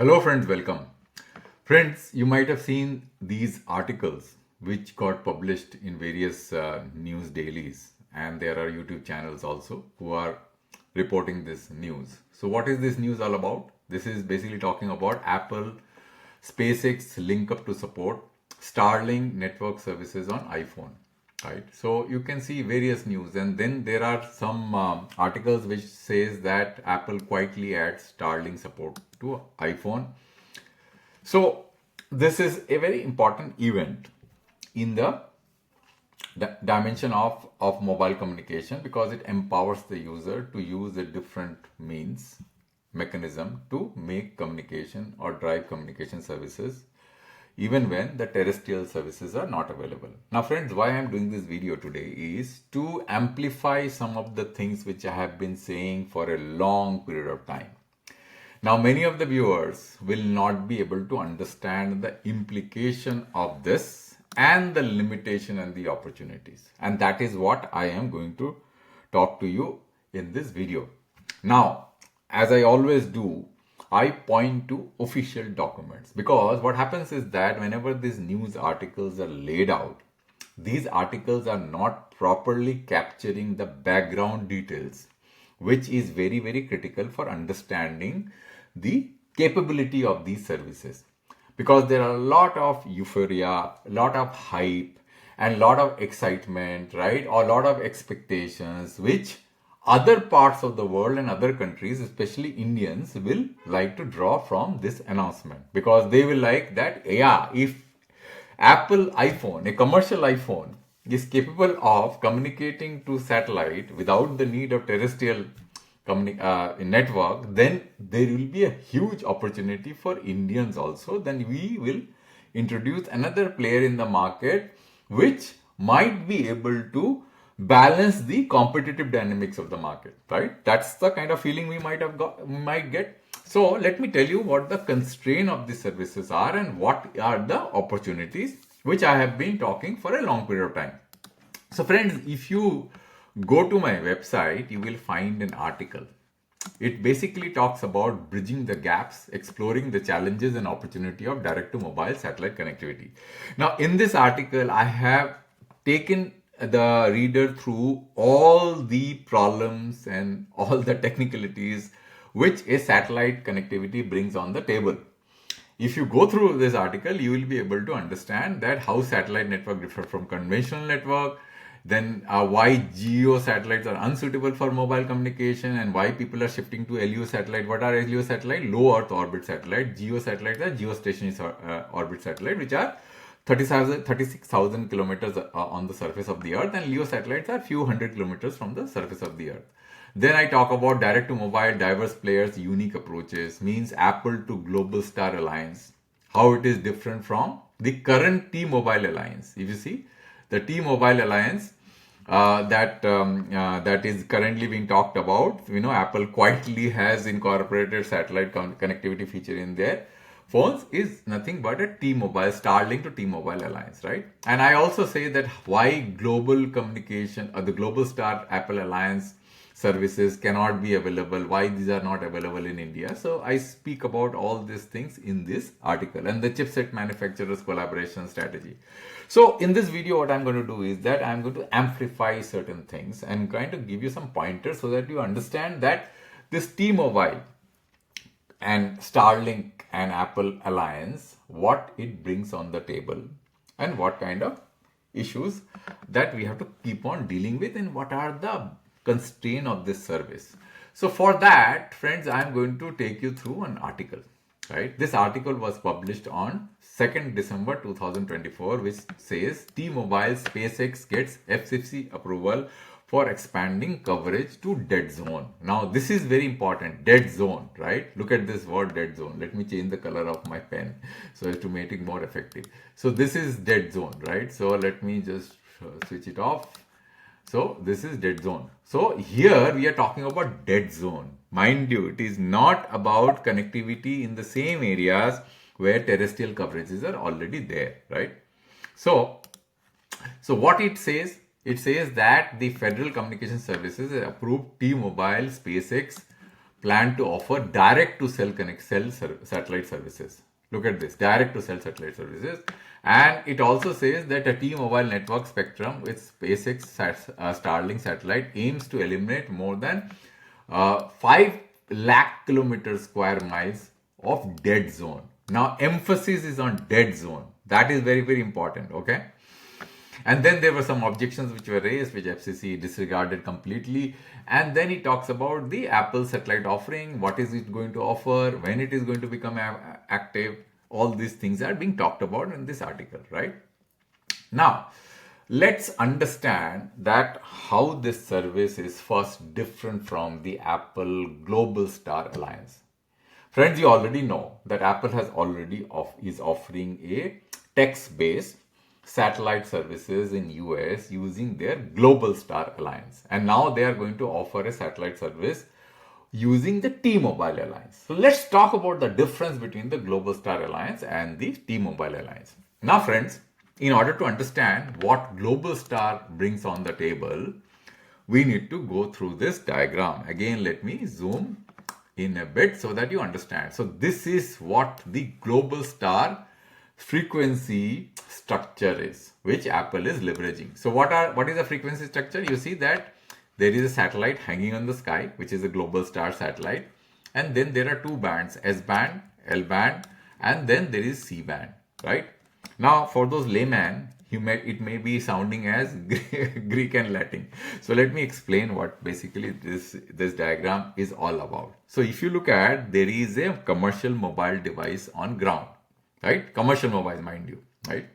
Hello friends, welcome. Friends, you might have seen these articles which got published in various news dailies, and there are YouTube channels also who are reporting this news. So what is this news all about? This is basically talking about Apple SpaceX link up to support Starlink network services on iPhone. Right, so you can see various news, and then there are some articles which says that Apple quietly adds Starlink support to iPhone. So this is a very important event in the dimension of mobile communication, because it empowers the user to use a different means mechanism to make communication or drive communication services even when the terrestrial services are not available. Now friends, why I am doing this video today is to amplify some of the things which I have been saying for a long period of time. Now many of the viewers will not be able to understand the implication of this and the limitation and the opportunities. And that is what I am going to talk to you in this video. Now, as I always do, I point to official documents, because what happens is that whenever these news articles are laid out, these articles are not properly capturing the background details, which is very, very critical for understanding the capability of these services. Because there are a lot of euphoria, a lot of hype, and a lot of excitement, right? Or a lot of expectations, which other parts of the world and other countries, especially Indians, will like to draw from this announcement, because they will like that, yeah, if Apple iPhone, a commercial iPhone, is capable of communicating to satellite without the need of terrestrial network, then there will be a huge opportunity for Indians also. Then we will introduce another player in the market which might be able to balance the competitive dynamics of the market, right? That's the kind of feeling we might get. So let me tell you what the constraint of these services are and what are the opportunities, which I have been talking for a long period of time. So friends, if you go to my website, you will find an article. It basically talks about bridging the gaps, exploring the challenges and opportunity of direct to mobile satellite connectivity. Now, in this article, I have taken the reader through all the problems and all the technicalities which a satellite connectivity brings on the table. If you go through this article, you will be able to understand that how satellite network differ from conventional network, then why GEO satellites are unsuitable for mobile communication, and why people are shifting to LEO satellite. What are LEO satellite? Low Earth orbit satellite. GEO satellites are geostationary orbit satellite, which are 36,000 kilometers on the surface of the Earth, and LEO satellites are few hundred kilometers from the surface of the Earth. Then I talk about direct to mobile, diverse players, unique approaches, means Apple to Globalstar alliance, how it is different from the current T-Mobile alliance. If you see, the T-Mobile alliance that is currently being talked about, Apple quietly has incorporated satellite connectivity feature in their phones, is nothing but a T-Mobile, Starlink to T-Mobile alliance, right? And I also say that why global communication or the Globalstar Apple alliance services cannot be available, why these are not available in India. So I speak about all these things in this article, and the chipset manufacturers collaboration strategy. So in this video, what I'm going to do is that I'm going to amplify certain things and kind of give you some pointers so that you understand that this T-Mobile and Starlink and Apple alliance, what it brings on the table and what kind of issues that we have to keep on dealing with, and what are the constraints of this service. So for that, friends, I'm going to take you through an article. Right? This article was published on 2nd December 2024, which says T-Mobile SpaceX gets FCC approval for expanding coverage to dead zone. Now, this is very important, dead zone, right? Look at this word, dead zone. Let me change the color of my pen so as to make it more effective. So this is dead zone, right? So let me just switch it off. So this is dead zone. So here we are talking about dead zone. Mind you, it is not about connectivity in the same areas where terrestrial coverages are already there, right? So what it says that the Federal Communication Services approved T-Mobile SpaceX plan to offer direct to cell satellite services. Look at this, direct to cell satellite services. And it also says that a T-Mobile network spectrum with SpaceX Starlink satellite aims to eliminate more than 5 lakh kilometers square miles of dead zone. Now, emphasis is on dead zone. That is very, very important. Okay. And then there were some objections which were raised, which FCC disregarded completely. And then he talks about the Apple satellite offering, what is it going to offer, when it is going to become active. All these things are being talked about in this article, right? Now, let's understand that how this service is first different from the Apple Globalstar Alliance. Friends, you already know that Apple is offering a text-based satellite services in US using their Globalstar Alliance, and now they are going to offer a satellite service using the T-Mobile Alliance. So let's talk about the difference between the Globalstar Alliance and the T-Mobile Alliance. Now, friends, in order to understand what Globalstar brings on the table, we need to go through this diagram. Again, let me zoom in a bit so that you understand. So this is what the Globalstar frequency structure is, which Apple is leveraging. So what is the frequency structure? You see that there is a satellite hanging on the sky, which is a Globalstar satellite, and then there are two bands, S band, L band, and then there is C band, right? Now, for those laymen, it may be sounding as Greek and Latin. So let me explain what basically this diagram is all about. So if you look at, there is a commercial mobile device on ground, right? Commercial mobile, mind you, right?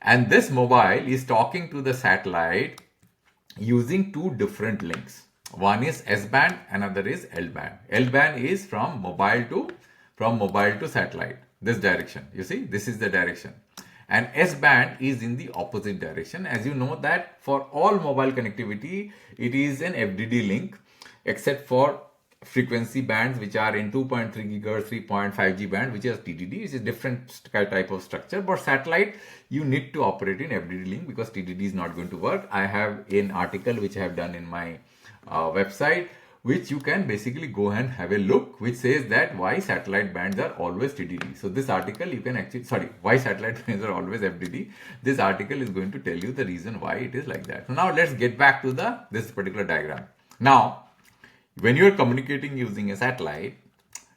And this mobile is talking to the satellite using two different links. One is S band, another is L band. L band is from mobile to satellite. This direction, you see, this is the direction. And S band is in the opposite direction. As you know that for all mobile connectivity, it is an FDD link, except for frequency bands which are in 2.3 gigahertz, 3.5 G band, which is TDD, which is different type of structure. But satellite, you need to operate in FDD link because TDD is not going to work. I have an article which I have done in my website, which you can basically go and have a look, which says that why satellite bands are always TDD. So this article you can actually, why satellite bands are always FDD. This article is going to tell you the reason why it is like that. So now let's get back to this particular diagram. Now, when you are communicating using a satellite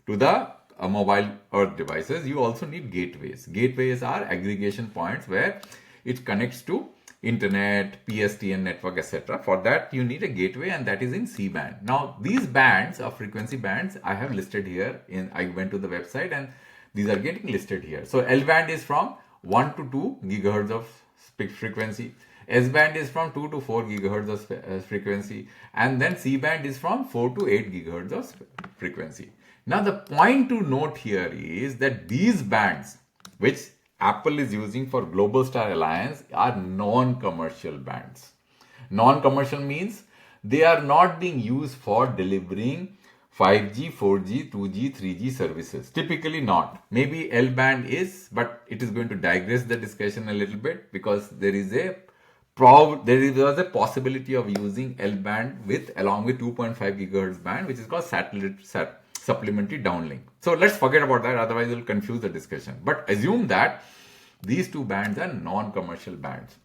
to the mobile Earth devices, you also need gateways. Gateways are aggregation points where it connects to internet, PSTN network, etc. For that, you need a gateway, and that is in C band. Now, these bands of frequency bands I have listed here. I went to the website, and these are getting listed here. So L band is from 1 to 2 gigahertz of frequency. S band is from 2 to 4 gigahertz of frequency, and then C band is from 4 to 8 gigahertz of frequency. Now, the point to note here is that these bands, which Apple is using for Globalstar Alliance, are non-commercial bands. Non-commercial means they are not being used for delivering 5G, 4G, 2G, 3G services. Typically not. Maybe L band is, but it is going to digress the discussion a little bit because there was a possibility of using L band along with 2.5 gigahertz band, which is called supplementary downlink. So let's forget about that, otherwise it will confuse the discussion. But assume that these two bands are non-commercial bands,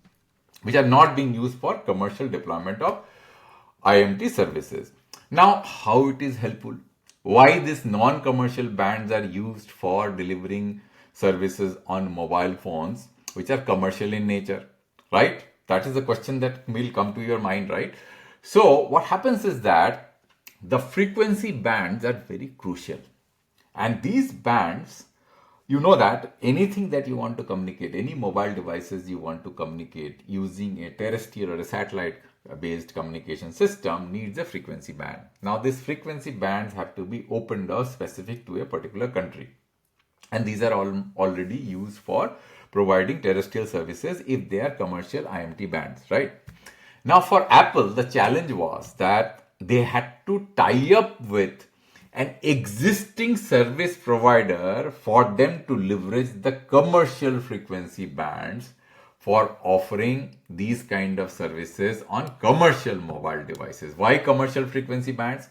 which are not being used for commercial deployment of IMT services. Now, how it is helpful? Why these non-commercial bands are used for delivering services on mobile phones, which are commercial in nature, right? That is the question that will come to your mind, right? So what happens is that the frequency bands are very crucial. And these bands, you know that anything that you want to communicate, any mobile devices you want to communicate using a terrestrial or a satellite based communication system needs a frequency band. Now, these frequency bands have to be opened or specific to a particular country. And these are all already used for providing terrestrial services if they are commercial IMT bands, right? Now, for Apple, the challenge was that they had to tie up with an existing service provider for them to leverage the commercial frequency bands for offering these kind of services on commercial mobile devices. Why commercial frequency bands?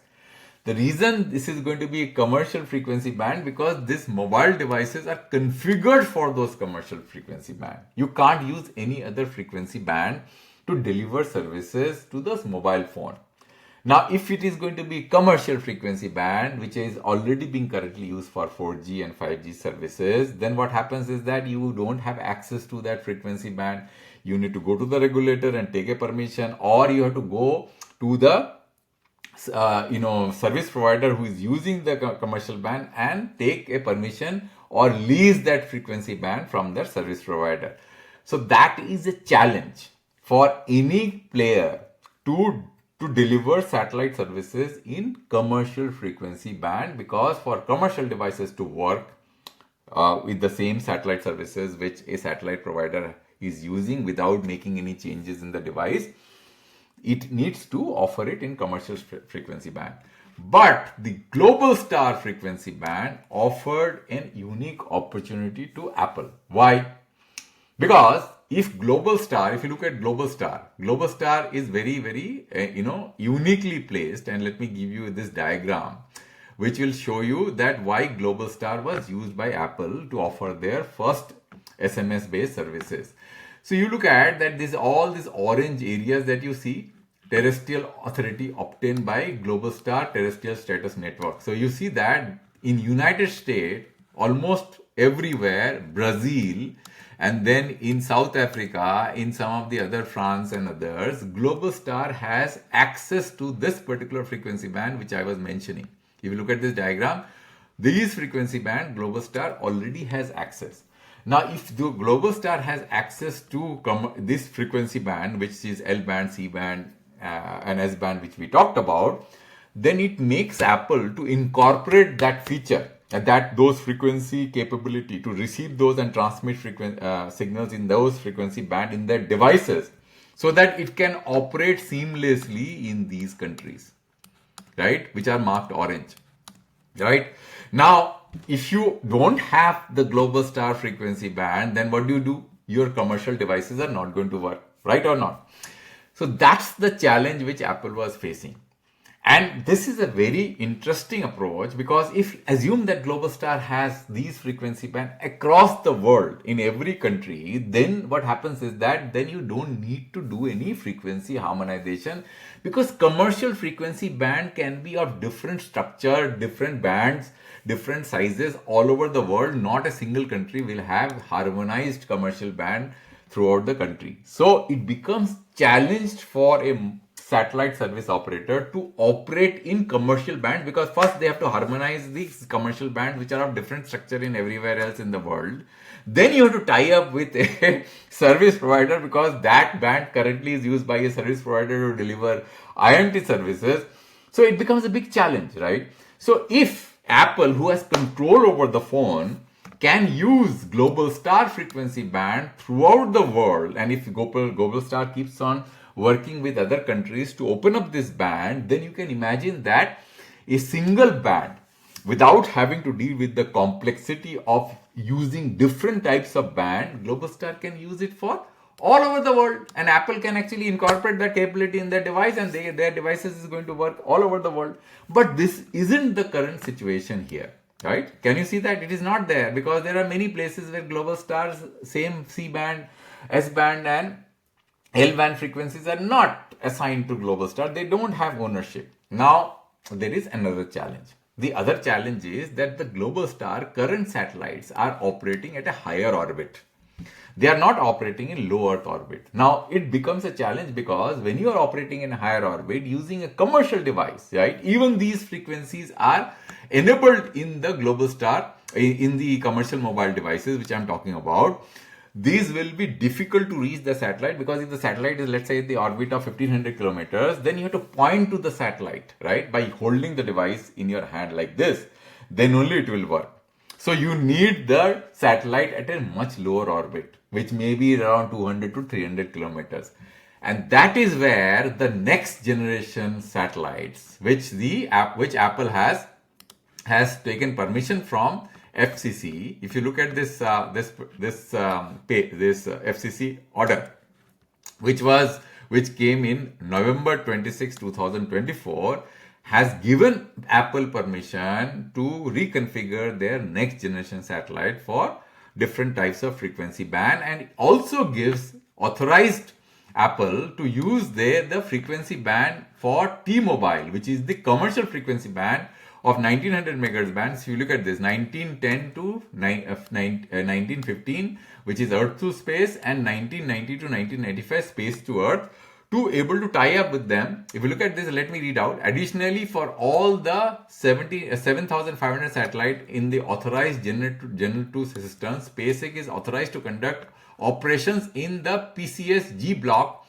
The reason this is going to be a commercial frequency band, because these mobile devices are configured for those commercial frequency band. You can't use any other frequency band to deliver services to those mobile phone. Now, if it is going to be commercial frequency band, which is already being currently used for 4G and 5G services, then what happens is that you don't have access to that frequency band. You need to go to the regulator and take a permission, or you have to go to the service provider who is using the commercial band and take a permission or lease that frequency band from their service provider. So that is a challenge for any player to deliver satellite services in commercial frequency band, because for commercial devices to work with the same satellite services which a satellite provider is using without making any changes in the device, it needs to offer it in commercial frequency band. But the Globalstar frequency band offered a unique opportunity to Apple. Why? Because if you look at Globalstar is very, very, uniquely placed. And let me give you this diagram, which will show you that why Globalstar was used by Apple to offer their first SMS-based services. So you look at that, all these orange areas that you see, terrestrial authority obtained by Globalstar terrestrial status network. So you see that in United States, almost everywhere, Brazil, and then in South Africa, in some of the other France and others, Globalstar has access to this particular frequency band which I was mentioning. If you look at this diagram, these frequency band, Globalstar already has access. Now, if the Globalstar has access to this frequency band, which is L band, C band, and S band, which we talked about, then it makes Apple to incorporate that feature, those frequency capability to receive those and transmit signals in those frequency band in their devices, so that it can operate seamlessly in these countries, right, which are marked orange, right? Now, if you don't have the Globalstar frequency band, then what do? Your commercial devices are not going to work, right or not? So that's the challenge which Apple was facing. And this is a very interesting approach, because if assume that Globalstar has these frequency band across the world in every country, then what happens is that then you don't need to do any frequency harmonization, because commercial frequency band can be of different structure, different bands, different sizes all over the world. Not a single country will have harmonized commercial band throughout the country. So it becomes challenged for a satellite service operator to operate in commercial band, because first they have to harmonize these commercial bands which are of different structure in everywhere else in the world. Then you have to tie up with a service provider, because that band currently is used by a service provider to deliver IMT services. So it becomes a big challenge, right? So if Apple, who has control over the phone, can use Globalstar frequency band throughout the world, and if Globalstar keeps on working with other countries to open up this band, then you can imagine that a single band, without having to deal with the complexity of using different types of band, Globalstar can use it for all over the world, and Apple can actually incorporate that capability in their device, and their devices is going to work all over the world. But this isn't the current situation here, right? Can you see that? It is not there, because there are many places where Globalstar's same C band, S band, and L band frequencies are not assigned to Globalstar. They don't have ownership. Now, there is another challenge. The other challenge is that the Globalstar current satellites are operating at a higher orbit. They are not operating in low Earth orbit. Now, it becomes a challenge, because when you are operating in higher orbit using a commercial device, right, even these frequencies are enabled in the Globalstar, in the commercial mobile devices which I am talking about. These will be difficult to reach the satellite, because if the satellite is, let's say, the orbit of 1500 kilometers, then you have to point to the satellite, right, by holding the device in your hand like this, then only it will work. So you need the satellite at a much lower orbit, which may be around 200 to 300 kilometers. And that is where the next generation satellites, which Apple has taken permission from FCC. If you look at this FCC order, which came in November 26, 2024, has given Apple permission to reconfigure their next generation satellite for different types of frequency band, and it also gives authorized Apple to use the frequency band for T-Mobile, which is the commercial frequency band of 1900 megahertz bands. If you look at this, 1910 to 1915, which is Earth to space, and 1990 to 1995, space to Earth, to able to tie up with them. If you look at this, let me read out. Additionally, for all the 7,500 satellite in the authorized General 2 system, SpaceX is authorized to conduct operations in the PCS-G block,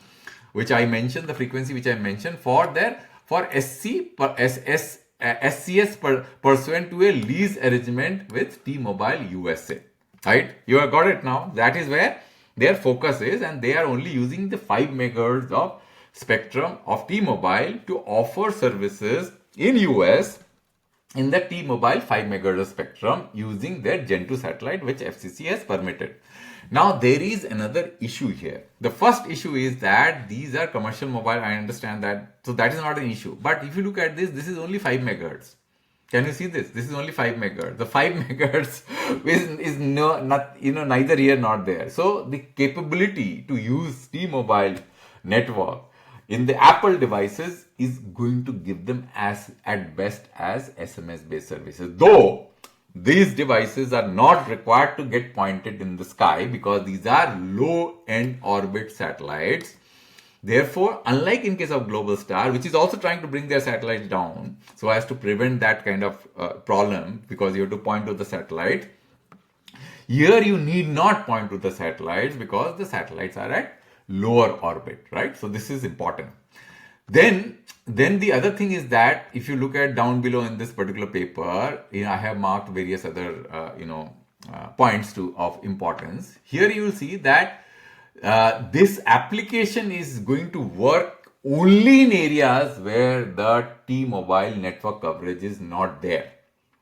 which I mentioned, the frequency which I mentioned, for SCS pursuant to a lease arrangement with T-Mobile USA. Right? You have got it now. That is where their focus is, and they are only using the 5 megahertz of spectrum of T-Mobile to offer services in US in the T-Mobile 5 megahertz spectrum using their Gen 2 satellite, which FCC has permitted. Now, there is another issue here. The first issue is that these are commercial mobile. I understand that. So that is not an issue. But if you look at this, this is only 5 megahertz. Can you see this? This is only 5 megahertz. The 5 megahertz is neither here nor there. So the capability to use T-Mobile network in the Apple devices is going to give them as at best as SMS based services. Though these devices are not required to get pointed in the sky because these are low end orbit satellites. Therefore, unlike in case of Globalstar, which is also trying to bring their satellites down so as to prevent that kind of problem because you have to point to the satellite, here you need not point to the satellites because the satellites are at lower orbit, right? So this is important. Then the other thing is that if you look at down below in this particular paper, I have marked various other points of importance. Here you will see that this application is going to work only in areas where the T-Mobile network coverage is not there.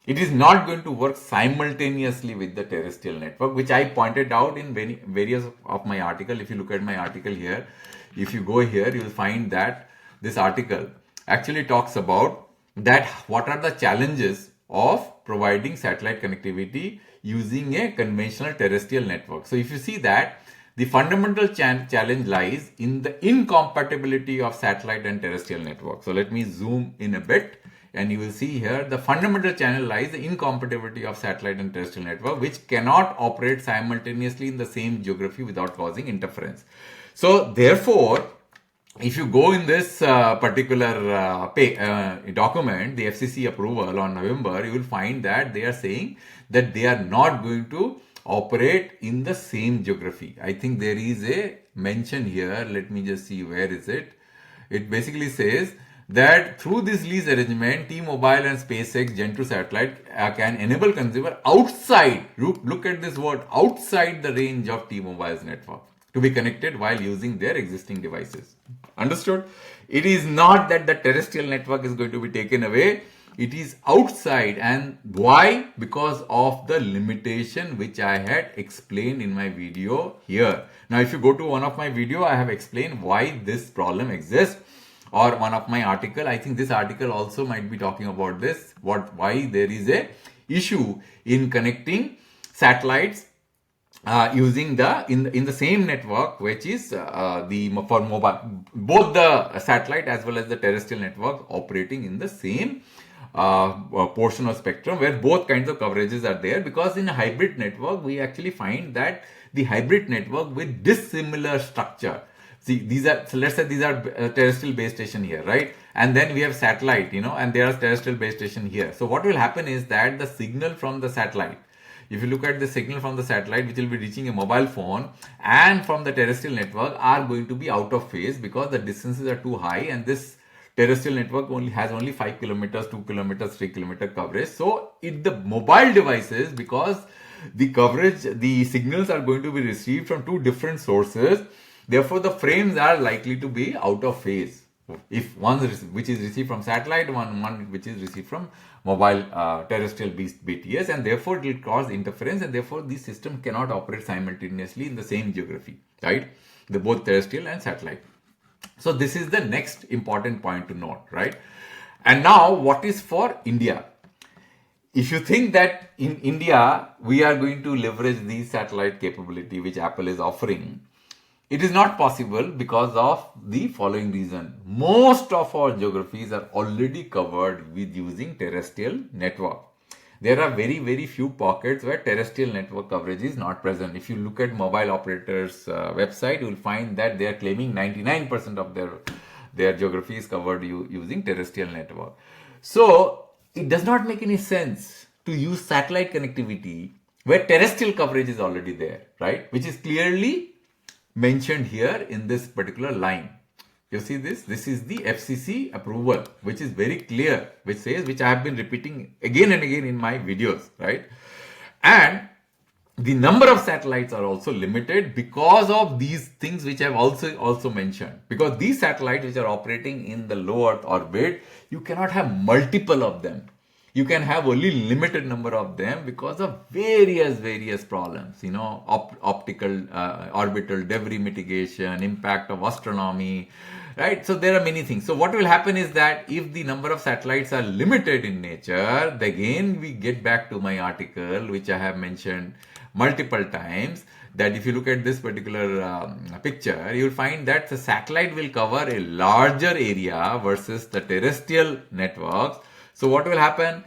It is not going to work simultaneously with the terrestrial network, which I pointed out in various of my article. If you look at my article here, if you go here, you will find that this article actually talks about that what are the challenges of providing satellite connectivity using a conventional terrestrial network. So if you see that, the fundamental challenge lies in the incompatibility of satellite and terrestrial network. So let me zoom in a bit and you will see here the fundamental challenge lies the incompatibility of satellite and terrestrial network, which cannot operate simultaneously in the same geography without causing interference. So therefore, if you go in this particular document, the FCC approval on November, you will find that they are saying that they are not going to operate in the same geography. I think there is a mention here. Let me just see, where is it? It basically says that through this lease arrangement, T-Mobile and SpaceX Gen 2 satellite can enable consumer outside, look at this word, outside the range of T-Mobile's network to be connected while using their existing devices. Understood? It is not that the terrestrial network is going to be taken away. It is outside. And why? Because of the limitation which I had explained in my video here. Now, if you go to one of my video, I have explained why this problem exists, or one of my article. I think this article also might be talking about this, why there is a issue in connecting satellites using in the same network, which is for mobile, both the satellite as well as the terrestrial network operating in the same portion of spectrum where both kinds of coverages are there. Because in a hybrid network, we actually find that the hybrid network with dissimilar structure. See, these are, so let's say these are terrestrial base station here, right? And then we have satellite, and there are terrestrial base station here. So what will happen is that the signal from the satellite, if you look at the signal from the satellite, which will be reaching a mobile phone, and from the terrestrial network are going to be out of phase because the distances are too high, and this terrestrial network has only 5 kilometers, 2 kilometers, 3 kilometer coverage. So the mobile devices, because the coverage, the signals are going to be received from two different sources, therefore the frames are likely to be out of phase. If one which is received from satellite, one which is received from mobile terrestrial BTS, and therefore it will cause interference, and therefore this system cannot operate simultaneously in the same geography, right? The both terrestrial and satellite. So this is the next important point to note, right? And now, what is for India? If you think that in India we are going to leverage the satellite capability which Apple is offering, it is not possible because of the following reason. Most of our geographies are already covered with using terrestrial network. There are very, very few pockets where terrestrial network coverage is not present. If you look at mobile operators' website, you will find that they are claiming 99% of their geography is covered using terrestrial network. So it does not make any sense to use satellite connectivity where terrestrial coverage is already there, right? Which is clearly mentioned here in this particular line. You see this? This is the FCC approval, which is very clear, which I have been repeating again and again in my videos, right? And the number of satellites are also limited because of these things which I have also mentioned. Because these satellites which are operating in the low Earth orbit, you cannot have multiple of them. You can have only limited number of them because of various problems, optical, orbital debris mitigation, impact of astronomy, right? So there are many things. So what will happen is that if the number of satellites are limited in nature, again we get back to my article which I have mentioned multiple times, that if you look at this particular picture, you will find that the satellite will cover a larger area versus the terrestrial networks. So what will happen?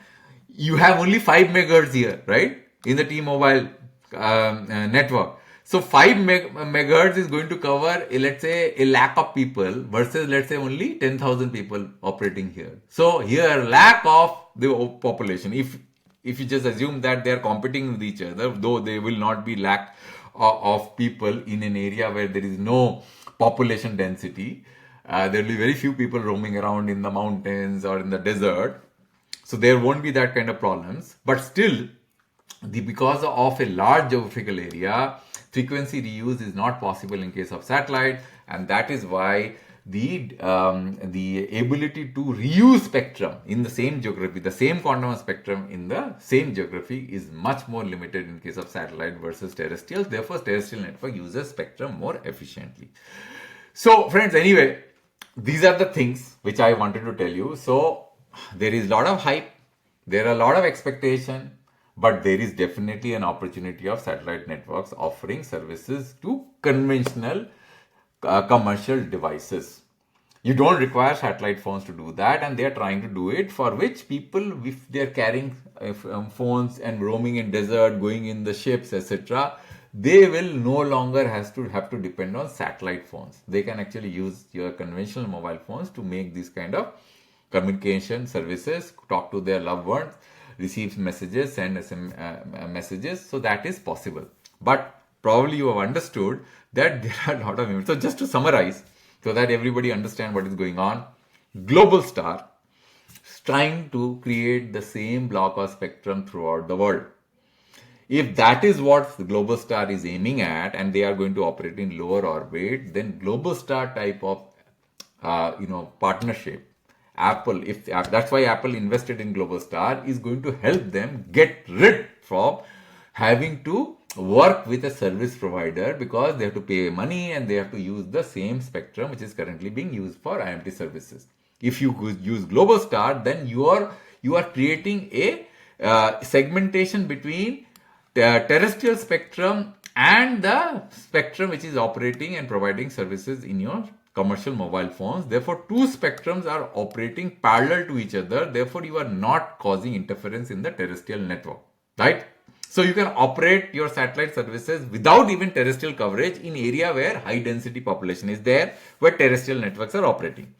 You have only 5 megahertz here, right? In the T-Mobile network. So 5 megahertz is going to cover, let's say, a lakh of people versus, let's say, only 10,000 people operating here. So here, lack of the population. If you just assume that they are competing with each other, though they will not be lack of people in an area where there is no population density. There will be very few people roaming around in the mountains or in the desert. So there won't be that kind of problems. But still, because of a large geographical area, frequency reuse is not possible in case of satellite, and that is why the ability to reuse spectrum in the same geography, the same quantum of spectrum in the same geography is much more limited in case of satellite versus terrestrial. Therefore, terrestrial network uses spectrum more efficiently. So friends, anyway, these are the things which I wanted to tell you. So there is a lot of hype, there are a lot of expectation, but there is definitely an opportunity of satellite networks offering services to conventional commercial devices. You don't require satellite phones to do that, and they are trying to do it, for which people, if they are carrying phones and roaming in desert, going in the ships, etc., they will no longer have to depend on satellite phones. They can actually use your conventional mobile phones to make these kind of communication services, talk to their loved ones, receive messages, send messages. So that is possible. But probably you have understood that there are a lot of images. So just to summarize, so that everybody understands what is going on, Globalstar is trying to create the same block of spectrum throughout the world. If that is what the Globalstar is aiming at, and they are going to operate in lower orbit, then Globalstar type of partnership, Apple, that's why Apple invested in Globalstar, is going to help them get rid from having to work with a service provider, because they have to pay money and they have to use the same spectrum which is currently being used for IMT services. If you use Globalstar, then you are creating a segmentation between terrestrial spectrum and the spectrum which is operating and providing services in your commercial mobile phones. Therefore, two spectrums are operating parallel to each other. Therefore, you are not causing interference in the terrestrial network, right? So you can operate your satellite services without even terrestrial coverage in area where high density population is there, where terrestrial networks are operating.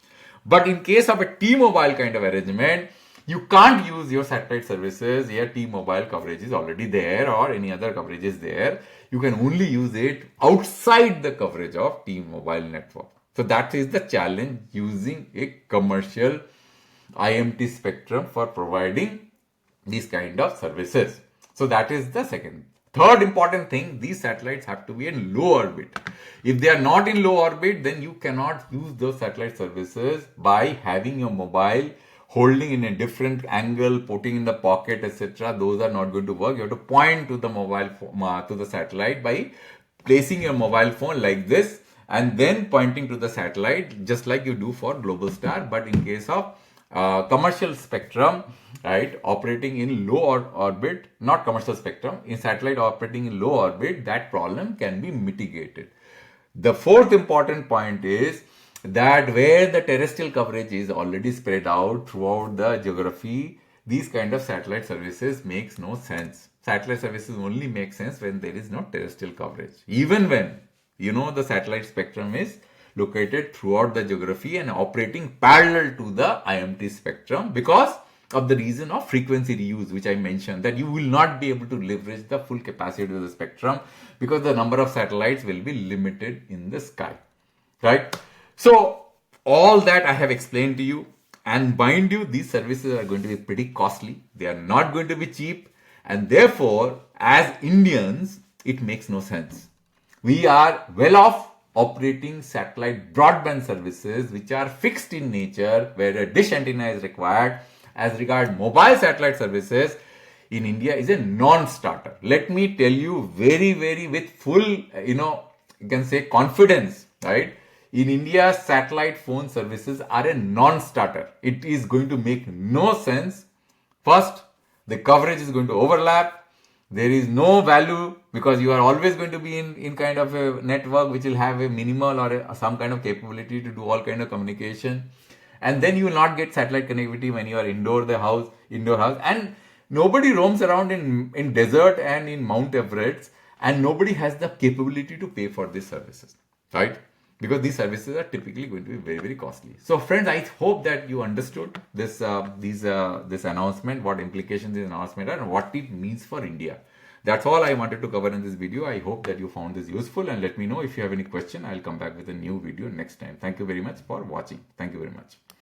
But in case of a T-Mobile kind of arrangement, you can't use your satellite services here. T-Mobile coverage is already there, or any other coverage is there. You can only use it outside the coverage of T-Mobile network. So that is the challenge, using a commercial IMT spectrum for providing these kind of services. So that is the second. Third important thing, these satellites have to be in low orbit. If they are not in low orbit, then you cannot use those satellite services by having your mobile holding in a different angle, putting in the pocket, etc. Those are not going to work. You have to point to the mobile to the satellite by placing your mobile phone like this and then pointing to the satellite, just like you do for Globalstar. But in case of commercial spectrum, right, operating in low orbit, not commercial spectrum, in satellite operating in low orbit, that problem can be mitigated. The fourth important point is that where the terrestrial coverage is already spread out throughout the geography, these kind of satellite services makes no sense. Satellite services only make sense when there is no terrestrial coverage. Even when, the satellite spectrum is located throughout the geography and operating parallel to the IMT spectrum, because of the reason of frequency reuse, which I mentioned, that you will not be able to leverage the full capacity of the spectrum because the number of satellites will be limited in the sky, right? So all that I have explained to you, and mind you, these services are going to be pretty costly. They are not going to be cheap, and therefore, as Indians, it makes no sense. We are well off operating satellite broadband services which are fixed in nature, where a dish antenna is required. As regard mobile satellite services in India is a non-starter. Let me tell you very, very with full, you can say confidence, right? In India, satellite phone services are a non-starter. It is going to make no sense. First, the coverage is going to overlap. There is no value because you are always going to be in kind of a network which will have a minimal or some kind of capability to do all kind of communication. And then you will not get satellite connectivity when you are indoor house. And nobody roams around in desert and in Mount Everest, and nobody has the capability to pay for these services, right? Because these services are typically going to be very, very costly. So friends, I hope that you understood this announcement, what implications this announcement are and what it means for India. That's all I wanted to cover in this video. I hope that you found this useful, and let me know if you have any question. I'll come back with a new video next time. Thank you very much for watching. Thank you very much.